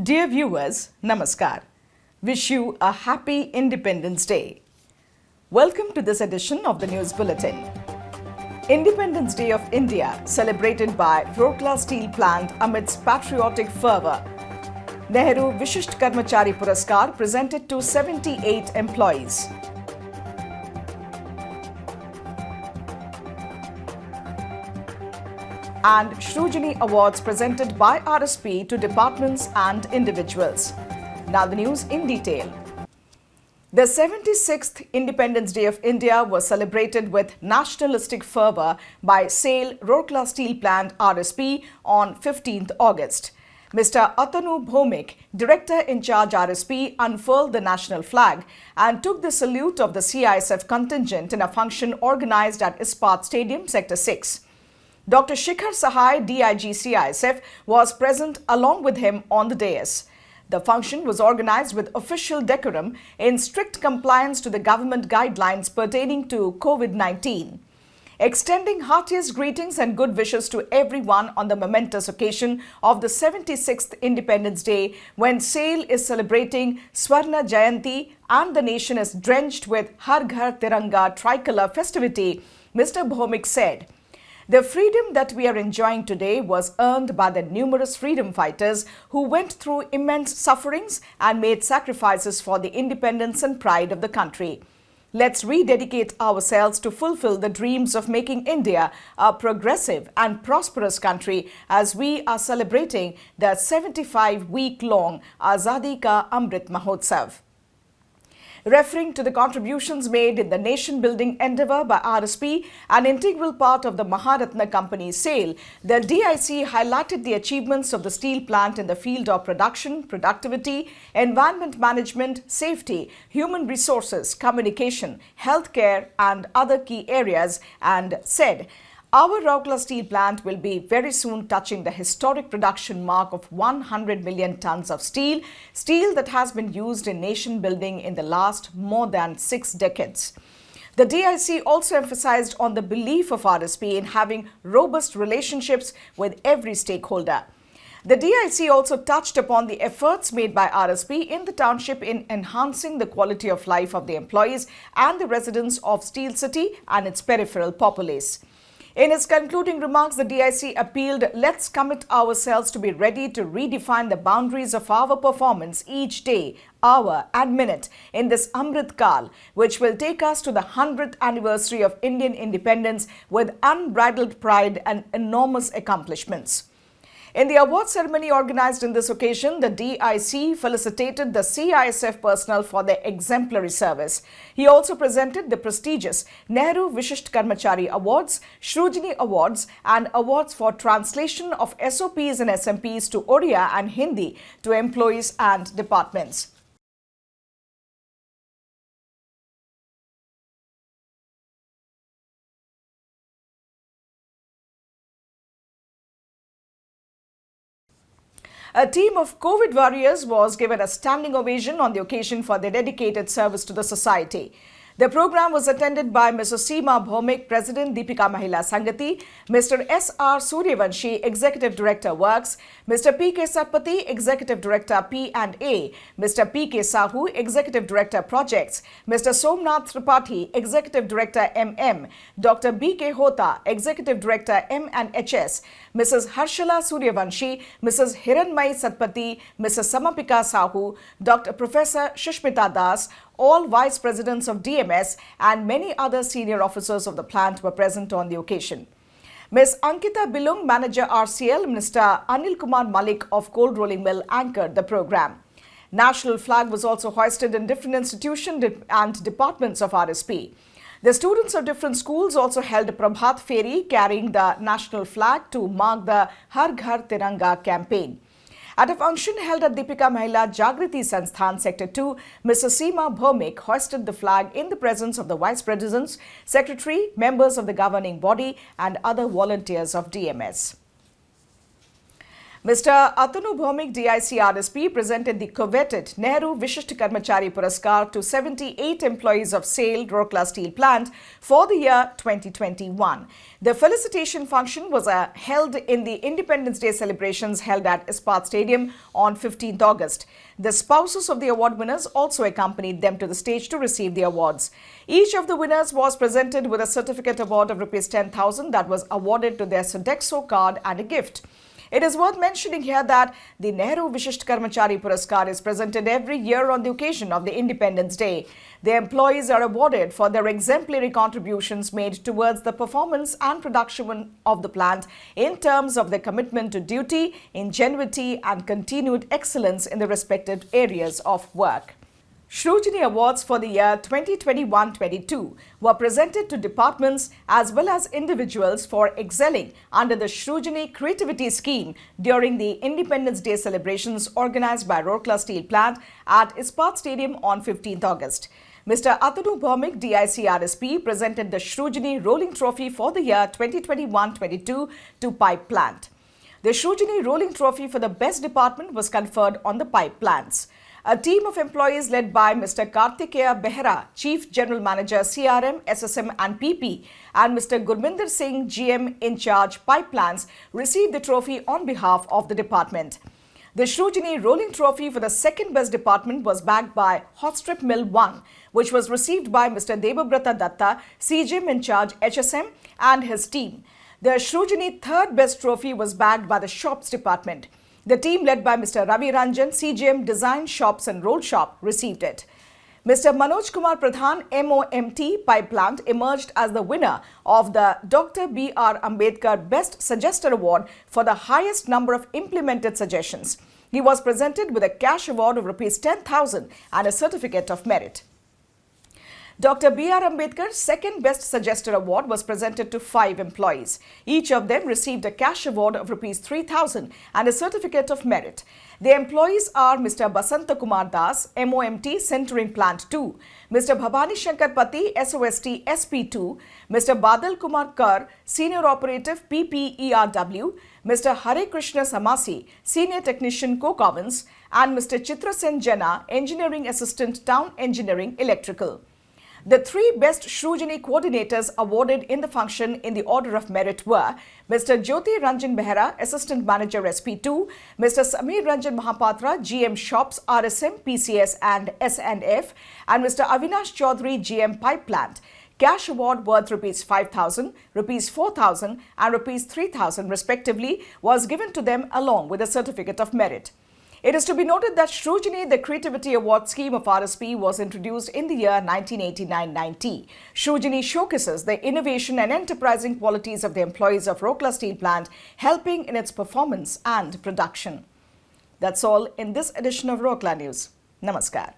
Dear viewers, Namaskar. Wish you a happy Independence Day. Welcome to this edition of the News Bulletin. Independence Day of India celebrated by Rourkela Steel Plant amidst patriotic fervour. Nehru Vishisht Karmachari Puraskar presented to 78 employees. And Shrujini Awards presented by RSP to departments and individuals. Now the news in detail. The 76th Independence Day of India was celebrated with nationalistic fervour by SAIL Rourkela Steel Plant RSP on 15th August. Mr. Atanu Bhomik, Director in charge RSP, unfurled the national flag and took the salute of the CISF contingent in a function organised at Ispat Stadium, Sector 6. Dr. Shikhar Sahai, DIG CISF, was present along with him on the dais. The function was organised with official decorum in strict compliance to the government guidelines pertaining to COVID-19. Extending heartiest greetings and good wishes to everyone on the momentous occasion of the 76th Independence Day, when SAIL is celebrating Swarna Jayanti and the nation is drenched with Har Ghar Tiranga tricolour festivity, Mr. Bhomik said, "The freedom that we are enjoying today was earned by the numerous freedom fighters who went through immense sufferings and made sacrifices for the independence and pride of the country. Let's rededicate ourselves to fulfill the dreams of making India a progressive and prosperous country as we are celebrating the 75-week-long Azadi Ka Amrit Mahotsav." Referring to the contributions made in the nation-building endeavour by RSP, an integral part of the Maharatna Company SAIL, the DIC highlighted the achievements of the steel plant in the field of production, productivity, environment management, safety, human resources, communication, healthcare and other key areas and said, "Our Rourkela steel plant will be very soon touching the historic production mark of 100 million tons of steel that has been used in nation building in the last more than 6 decades. The DIC also emphasized on the belief of RSP in having robust relationships with every stakeholder. The DIC also touched upon the efforts made by RSP in the township in enhancing the quality of life of the employees and the residents of Steel City and its peripheral populace. In his concluding remarks, the DIC appealed, "Let's commit ourselves to be ready to redefine the boundaries of our performance each day, hour and minute in this Amrit Kal, which will take us to the 100th anniversary of Indian independence with unbridled pride and enormous accomplishments." In the award ceremony organized in this occasion, the DIC felicitated the CISF personnel for their exemplary service. He also presented the prestigious Nehru Vishisht Karmachari Awards, Shrujini Awards and awards for translation of SOPs and SMPs to Odia and Hindi to employees and departments. A team of COVID warriors was given a standing ovation on the occasion for their dedicated service to the society. The program was attended by Mrs. Seema Bhomik, President Deepika Mahila Sangati, Mr. S.R. Suryavanshi, Executive Director Works, Mr. P.K. Satpathy, Executive Director P&A, Mr. P.K. Sahu, Executive Director Projects, Mr. Somnath Tripathi, Executive Director MM, Dr. B.K. Hota, Executive Director M&HS, Mrs. Harshala Suryavanshi, Mrs. Hiranmai Satpathy, Mrs. Samapika Sahu, Dr. Professor Shushmita Das, all Vice Presidents of DMS and many other senior officers of the plant were present on the occasion. Ms. Ankita Bilung, Manager RCL, Mr. Anil Kumar Malik of Cold Rolling Mill anchored the program. National flag was also hoisted in different institutions and departments of RSP. The students of different schools also held a Prabhat Feri carrying the national flag to mark the Har Ghar Tiranga campaign. At a function held at Deepika Mahila Jagriti Sansthan, Sector 2, Mrs. Seema Bhomik hoisted the flag in the presence of the Vice Presidents, Secretary, members of the governing body and other volunteers of DMS. Mr. Atanu Bhaumik, DIC RSP, presented the coveted Nehru Vishisht Karmachari Puraskar to 78 employees of SAIL Rourkela Steel Plant for the year 2021. The felicitation function was held in the Independence Day celebrations held at Ispat Stadium on 15th August. The spouses of the award winners also accompanied them to the stage to receive the awards. Each of the winners was presented with a certificate award of Rs 10,000 that was awarded to their Sodexo card and a gift. It is worth mentioning here that the Nehru Vishisht Karmachari Puraskar is presented every year on the occasion of the Independence Day. The employees are awarded for their exemplary contributions made towards the performance and production of the plant in terms of their commitment to duty, ingenuity and continued excellence in the respective areas of work. Shrujini Awards for the year 2021-22 were presented to departments as well as individuals for excelling under the Shrujini Creativity Scheme during the Independence Day celebrations organized by Rourkela Steel Plant at Ispat Stadium on 15th August. Mr. Atanu Bhaumik, DIC RSP, presented the Shrujini Rolling Trophy for the year 2021-22 to Pipe Plant. The Shrujini Rolling Trophy for the best department was conferred on the pipe plants. A team of employees led by Mr. Kartikeya Behera, Chief General Manager CRM, SSM and PP, and Mr. Gurminder Singh, GM in charge pipe plants, received the trophy on behalf of the department. The Shrujini Rolling Trophy for the second best department was backed by Hot Strip Mill 1, which was received by Mr. Debabrata Datta, CGM in charge HSM and his team. The Shrujini third best trophy was backed by the Shops Department. The team led by Mr. Ravi Ranjan, CGM Design Shops and Roll Shop, received it. Mr. Manoj Kumar Pradhan, MOMT Pipe Plant, emerged as the winner of the Dr. B.R. Ambedkar Best Suggester Award for the highest number of implemented suggestions. He was presented with a cash award of Rs 10,000 and a certificate of merit. Dr. B.R. Ambedkar's second Best Suggester Award was presented to 5 employees. Each of them received a cash award of Rs 3,000 and a certificate of merit. The employees are Mr. Basanta Kumar Das, MOMT Centering Plant 2, Mr. Bhabani Shankar Pati, SOST SP2, Mr. Badal Kumar Kar, Senior Operative PPERW, Mr. Hare Krishna Samasi, Senior Technician Co-Governance, and Mr. Chitra Sen Jena, Engineering Assistant Town Engineering Electrical. The 3 best Shrujini coordinators awarded in the function in the order of merit were Mr. Jyoti Ranjan Behera, Assistant Manager SP2, Mr. Samir Ranjan Mahapatra, GM Shops, RSM, PCS and S&F, and Mr. Avinash Chaudhary, GM Pipe Plant. Cash award worth Rs 5,000, Rs 4,000 and Rs 3,000 respectively was given to them along with a certificate of merit. It is to be noted that Shrujini, the Creativity Award scheme of RSP, was introduced in the year 1989-90. Shrujini showcases the innovation and enterprising qualities of the employees of Rourkela Steel Plant, helping in its performance and production. That's all in this edition of Rourkela News. Namaskar.